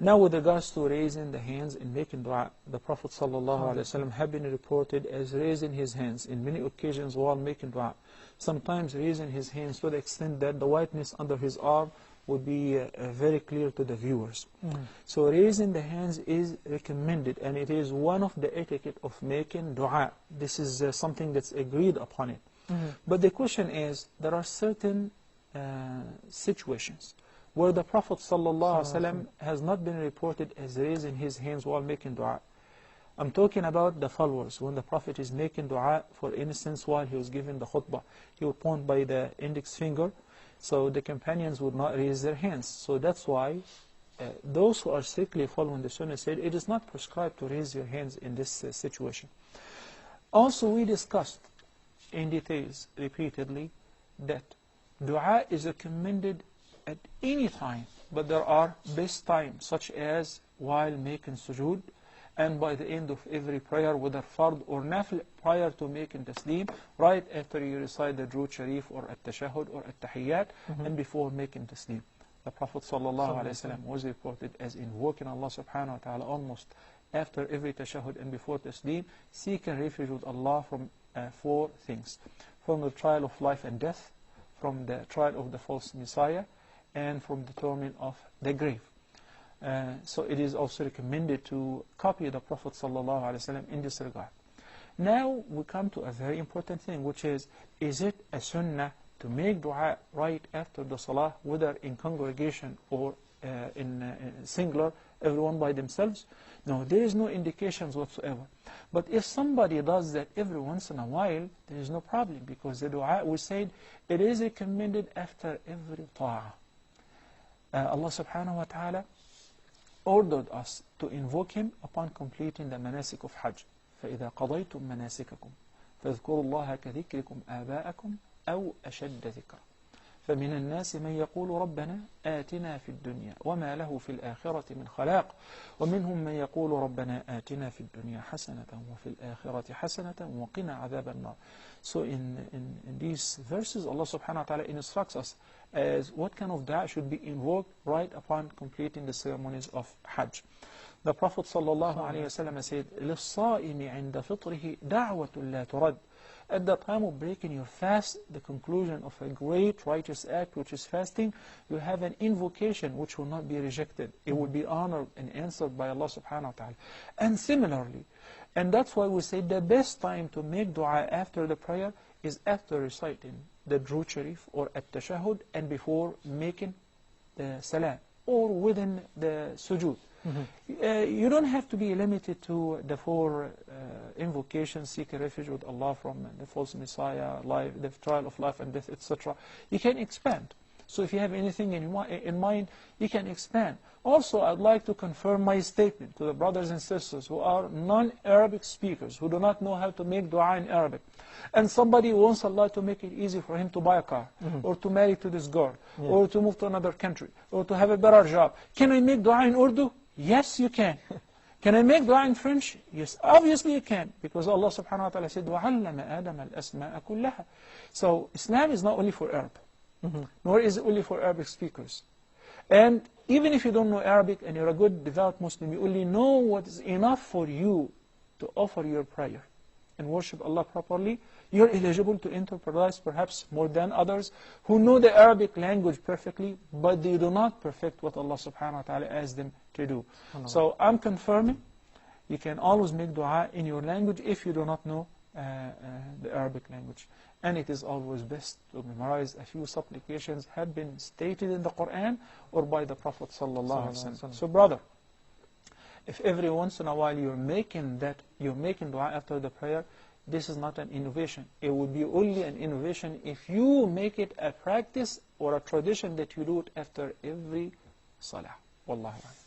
Now with regards to raising the hands and making dua, the Prophet ﷺ have been reported as raising his hands in many occasions while making dua. Sometimes raising his hands to the extent that the whiteness under his arm would be very clear to the viewers. So raising the hands is recommended, and it is one of the etiquette of making dua. This is something that's agreed upon it. But the question is, there are certain situations where the Prophet ﷺ has not been reported as raising his hands while making dua. I'm talking about the followers. When the Prophet is making dua, for instance, while he was giving the khutbah, he would point by the index finger, so the companions would not raise their hands. So that's why those who are strictly following the Sunnah said it is not prescribed to raise your hands in this situation. Also, we discussed in details repeatedly that dua is recommended at any time, but there are best times, such as while making sujood, and by the end of every prayer, whether fard or nafil, prior to making taslim, right after you recite the Durood Sharif or at-tashahud or at-tahiyyat, and before making taslim. The Prophet ﷺ was reported as invoking Allah subhanahu wa ta'ala almost after every tashahud and before taslim, seeking refuge with Allah from 4 things: from the trial of life and death, from the trial of the false Messiah, and from the torment of the grave. So it is also recommended to copy the Prophet ﷺ in this regard. Now we come to a very important thing, which is it a sunnah to make dua right after the salah, whether in congregation or in singular, everyone by themselves? No, there is no indications whatsoever. But if somebody does that every once in a while, there is no problem, because the dua, we said, it is recommended after every ta'ah. Allah subhanahu wa ta'ala ordered us to invoke Him upon completing the manasik of Hajj. فَإِذَا قَضَيْتُم مَنَاسِكَكُمْ فَاذْكُرُوا اللَّهَ كَذِكْرِكُمْ آبَاءَكُمْ أَوْ أَشَدَّ ذِكْرًا فَمِنَ النَّاسِ مَنْ يَقُولُ رَبَّنَا آتِنَا فِي الدُّنْيَا وَمَا لَهُ فِي الْآخِرَةِ مِنْ خَلَاقٍ وَمِنْهُمْ مَنْ يَقُولُ رَبَّنَا آتِنَا فِي الدُّنْيَا حَسَنَةً وَفِي الْآخِرَةِ حَسَنَةً وَقِنَا عَذَابَ النَّارِ. So in these verses, Allah subhanahu wa ta'ala instructs us as what kind of dua should be invoked right upon completing the ceremonies of Hajj. The Prophet sallallahu alayhi wa sallam said, لِلصَّائِمِ عِنْدَ فِطْرِهِ دَعْوَةٌ لَا تُرَدْ. At the time of breaking your fast, the conclusion of a great righteous act, which is fasting, you have an invocation which will not be rejected. It will be honored and answered by Allah subhanahu wa ta'ala. And similarly, and that's why we say the best time to make dua after the prayer is after reciting the Durood Sharif or at-tashahud, and before making the salam, or within the sujood. You don't have to be limited to the 4 invocations, seeking refuge with Allah from the false Messiah, life, the trial of life and death, etc. You can expand. So if you have anything in mind, you can expand. Also, I'd like to confirm my statement to the brothers and sisters who are non-Arabic speakers, who do not know how to make dua in Arabic. And somebody wants Allah to make it easy for him to buy a car, or to marry to this girl, or to move to another country, or to have a better job. Can I make dua in Urdu? Yes, you can. Can I make dua in French? Yes, obviously you can, because Allah subhanahu wa ta'ala said, وَعَلَّمَ آدَمَ الْأَسْمَاءَ كُلَّهَا. So Islam is not only for Arab, nor is it only for Arabic speakers. And even if you don't know Arabic and you're a good, devout Muslim, you only know what is enough for you to offer your prayer and worship Allah properly, you're eligible to enter paradise, perhaps more than others who know the Arabic language perfectly, but they do not perfect what Allah subhanahu wa ta'ala asked them to do. So I'm confirming, you can always make dua in your language if you do not know the Arabic language. And it is always best to memorize a few supplications have been stated in the Quran or by the Prophet sallallahu alaihi wasallam. So brother, if every once in a while you're making dua after the prayer, this is not an innovation. It would be only an innovation if you make it a practice or a tradition that you do it after every salah. Wallahu a'lam.